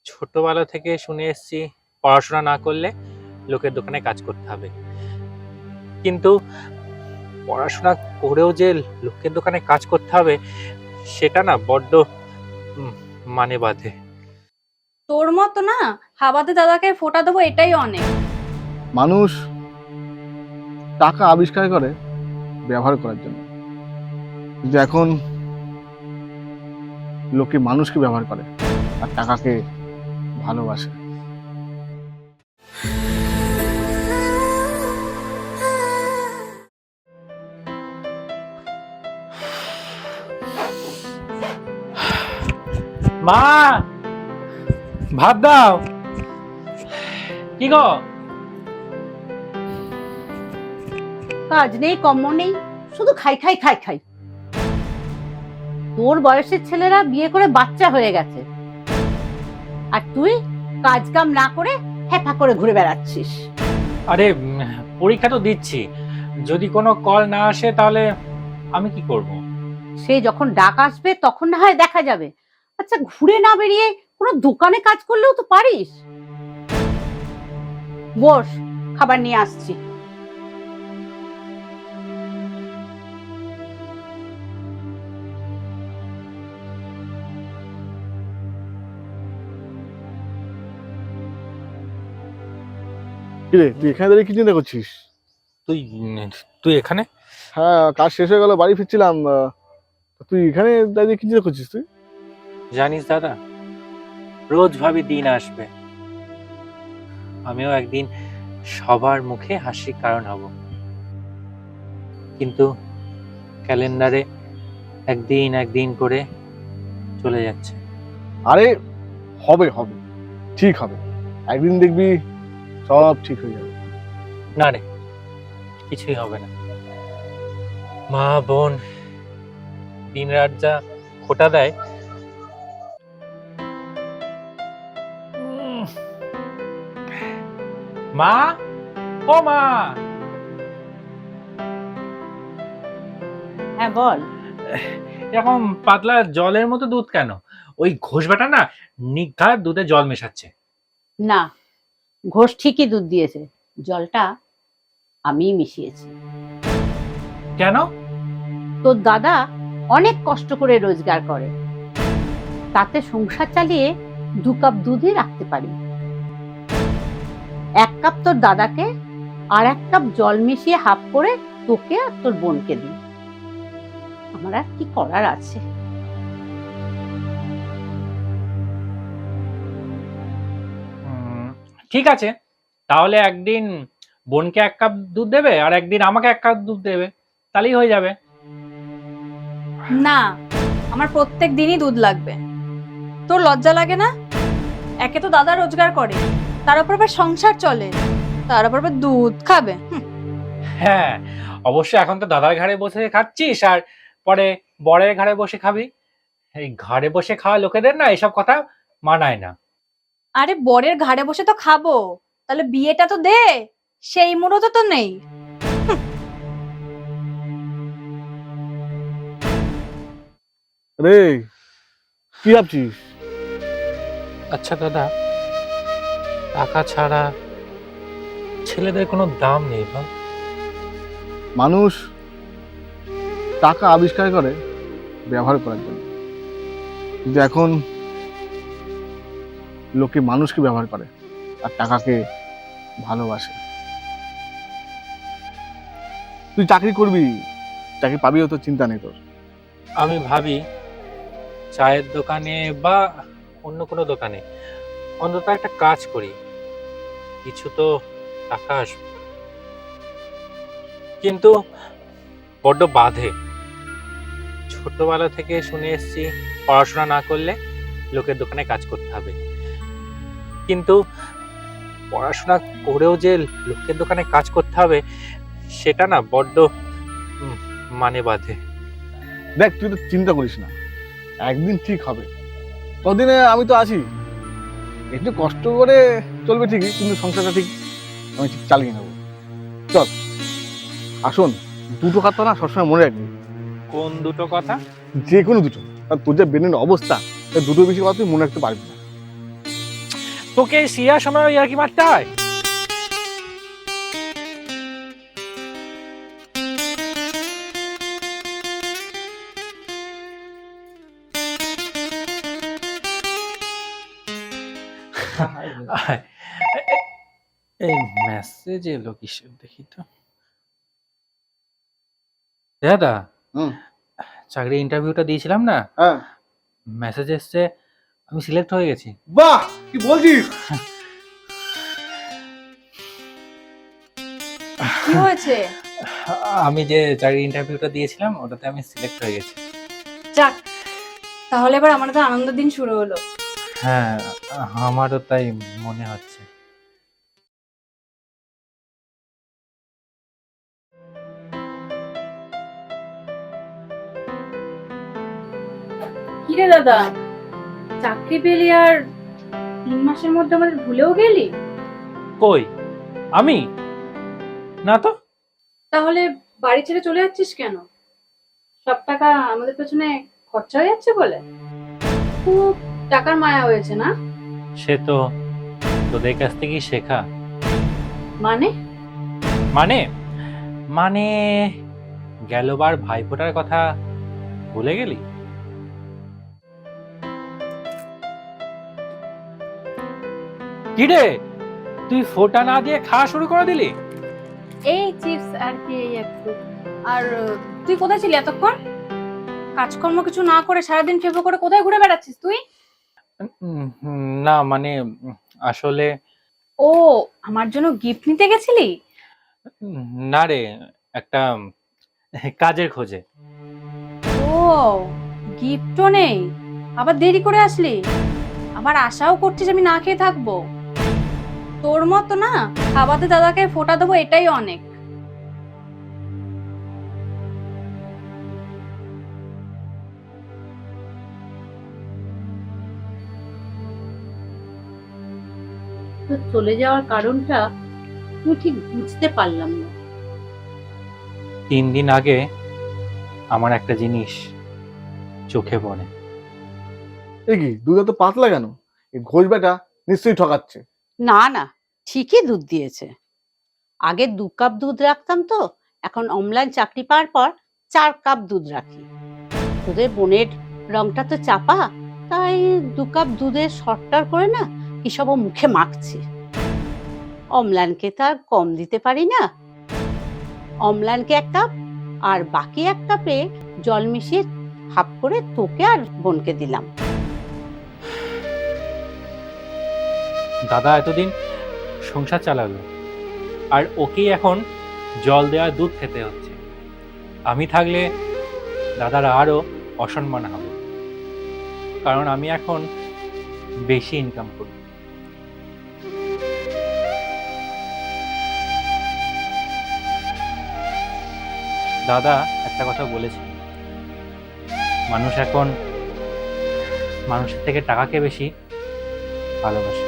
ছোটবেলা থেকে শুনে এসেছি পড়াশোনা না করলে লোকের দোকানে কাজ করতে হবে, কিন্তু পড়াশোনা করেও যে লোকের দোকানে কাজ করতে হবে সেটা না বড্ড উম, মানে বাধে। তোর মতো না হাবাতে দাদাকে ফোঁটা দেবো এটাই অনেক। মানুষ টাকা আবিষ্কার করে ব্যবহার করার জন্য, কিন্তু এখন লোকে মানুষকে ব্যবহার করে আর টাকাকে ভালোবাসে। মা, ভাত দাও। কি গো? কাজ নেই, কর্ম নেই, শুধু খাই খাই খাই খাই। তোর বয়সের ছেলেরা বিয়ে করে বাচ্চা হয়ে গেছে, আর তুই কাজ কাম না করে হ্যাপা করে ঘুরে বেড়াচ্ছিস। আরে পরীক্ষা তো দিচ্ছি, যদি কোনো কল না আসে তাহলে আমি কি করব? সে যখন ডাক আসবে তখন না হয় দেখা যাবে। আচ্ছা, ঘুরে না বেরিয়ে কোনো দোকানে কাজ করলেও তো পারিস। বস, খাবার নিয়ে আসছি। কিরে, তুই এখানে দাঁড়িয়ে কি চিন্তা করছিস? তুই তুই এখানে? হ্যাঁ, কাজ শেষ হয়ে গেল, বাড়ি ফিরছিলাম। তুই এখানে দাঁড়িয়ে কি চিন্তা করছিস তুই? জানিস দাদা, রোজ ভাবি দিন আসবে আমিও একদিন সবার মুখে হাসির কারণ হব, কিন্তু ক্যালেন্ডারে একদিন একদিন করে চলে যাচ্ছে। আরে হবে হবে, ঠিক হবে, একদিন দেখবি সব ঠিক হয়ে যাবে। না রে, কিছুই হবে না। মা বোন দিন রাত যা খোটা দেয়, মা, ও মা, হ্যাঁ বল। এরকম পাতলা জলের মতো দুধ কেন? ওই ঘোষবাটা না নিঘাত দুধে জল মেশাচ্ছে। না, ঘোষ ঠিকই দুধ দিয়েছে, জলটা আমিই মিশিয়েছি। কেন? তোর দাদা অনেক কষ্ট করে রোজগার করে, তাতে সংসার চালিয়ে 2 কাপ দুধই রাখতে পারি। 1 কাপ তোর দাদাকে আর 1 কাপ জল মিশিয়ে হাফ করে তোকে আর তোর বোনকে দিই। আমার আর কি করার আছে? ঠিক আছে, তাহলে একদিন বোনকে 1 কাপ দুধ দেবে আর একদিন আমাকে 1 কাপ দুধ দেবে, তাহলেই হয়ে যাবে। না, আমার প্রত্যেক দিনই দুধ লাগবে। তোর লজ্জা লাগে না? একে তো দাদা রোজগার করে, তার উপর আবার সংসার চলে, তার উপর আবার দুধ খাবে। হ্যাঁ, অবশ্য এখন তো দাদার ঘাড়ে বসে খাচ্ছিস আর পরে বরের ঘাড়ে বসে খাবি। এই ঘাড়ে বসে খাওয়া লোকেদের না এসব কথা মানায় না। আরে বরের ঘাড়ে বসে তো খাবো, তাহলে বিয়েটা তো দে, সেই মুহূর্ত তো নেই। রে, কি ভাবছিস? আচ্ছা দাদা, টাকা ছাড়া ছেলেদের কোনো দাম নেই বা? মানুষ টাকা আবিষ্কার করে ব্যবহার করার জন্য, কিন্তু এখন লোকে মানুষকে ব্যবহার করে আর টাকাকে ভালোবাসে। তুই চাকরি করবি, চাকরি পাবিও, তো চিন্তা নেই তোর। আমি ভাবি চায়ের দোকানে বা অন্য কোনো দোকানে অন্তত একটা কাজ করি, কিছু তো টাকা আসবে, কিন্তু বড্ড বাধে। ছোটবেলা থেকে শুনে এসেছি পড়াশোনা না করলে লোকের দোকানে কাজ করতে হবে, কিন্তু পড়াশোনা করেও যে লোকের দোকানে কাজ করতে হবে সেটা না বড্ড মানে বাধে। দেখ, তুই তো চিন্তা করিস না, একদিন ঠিক হবে। ততদিনে আমি তো আছি, একটু কষ্ট করে চলবে ঠিকই, কিন্তু সংসারটা ঠিক আমি ঠিক চালিয়ে নেবো। চল, আসুন, দুটো কথা না সবসময় মনে রাখবি। কোন দুটো কথা? যে কোনো দুটো। আর তোর যে ব্রেনের অবস্থা, দুটো বেশি কথা তুই মনে রাখতে পারবি না। তোকে শিয়ার সময় ইয়ার কি মারতে হয়? এই মেসেজ এলো কিসের দেখি তো। দাদা, হুম। চাকরি ইন্টারভিউটা দিয়েছিলাম না, হ্যাঁ। মেসেজ এসছে আমি সিলেক্ট হয়ে গেছি। বাহ, কি বলছিস? কি হয়েছে? আমি যে চাকরি ইন্টারভিউটা দিয়েছিলাম ওটাতে আমি সিলেক্ট হয়ে গেছি। যাক, তাহলে এবার আমাদের তো আনন্দের দিন শুরু হলো। হ্যাঁ, আমারও তাই মনে হচ্ছে। কি রে দাদা, চাকরি পেলি আর 3 মাসের মধ্যে আমাদের ভুলেও গেলি? কই আমি? না তো। তাহলে বাড়ি ছেড়ে চলে যাচ্ছিস কেন? সব টাকা আমাদের পেছনে খরচা হয়ে যাচ্ছে বলে? খুব টাকার মায়া হয়েছে না? সে তো তোদের কাছ থেকেই শেখা। মানে? মানে মানে গেলবার ভাইফোঁটার কথা ভুলে গেলি? কিরে, তুই ফোঁটা না দিয়ে খাওয়া শুরু করে দিলি? এই চিপস আর কি, এই একটু। আর তুই কোথায় ছিলি এতক্ষণ? কাজকর্ম কিছু না করে সারাদিন ফেফো করে কোথায় ঘুরে বেড়াচ্ছিস তুই? না মানে আসলে ও, আমার জন্য গিফট নিতে গেছিলি? না রে, একটা কাজের খোঁজে। ও, গিফটও নেই, আবার দেরি করে আসলি। আবার আশাও করছিস আমি না খেয়ে থাকবো? তোর মতো না, খাবাতে দাদাকে ফোঁটা দেবো এটাই অনেক। তো চলে যাওয়ার কারণটা আমি ঠিক বুঝতে পারলাম না। 3 দিন আগে আমার একটা জিনিস চোখে পড়ে। এ কি, দুধ এত পাতলা কেন? এই ঘোষ বেটা নিশ্চয়ই ঠকাচ্ছে। না না, ঠিকই দুধ দিয়েছে। আগে 2 কাপ দুধ রাখতাম, তো এখন অনলাইন চাকরি পাওয়ার পর 4 কাপ দুধ রাখি। তোদের বোনের রংটা তো চাপা, তাই 2 কাপ দুধের শর্টটার করে না কি সব ও মুখে মাখছে। অম্লানকে তো আর কম দিতে পারি না। অম্লানকে 1 কাপ আর বাকি 1 কাপে জল মিশিয়ে হাফ করে তোকে আর বোনকে দিলাম। দাদা এতদিন সংসার চালালো, আর ওকেই এখন জল দেওয়া দুধ খেতে হচ্ছে। আমি থাকলে দাদার আরো অসম্মান হবে, কারণ আমি এখন বেশি ইনকাম করি। দাদা একটা কথা বলেছিল, মানুষ এখন মানুষের থেকে টাকাকে বেশি ভালোবাসে।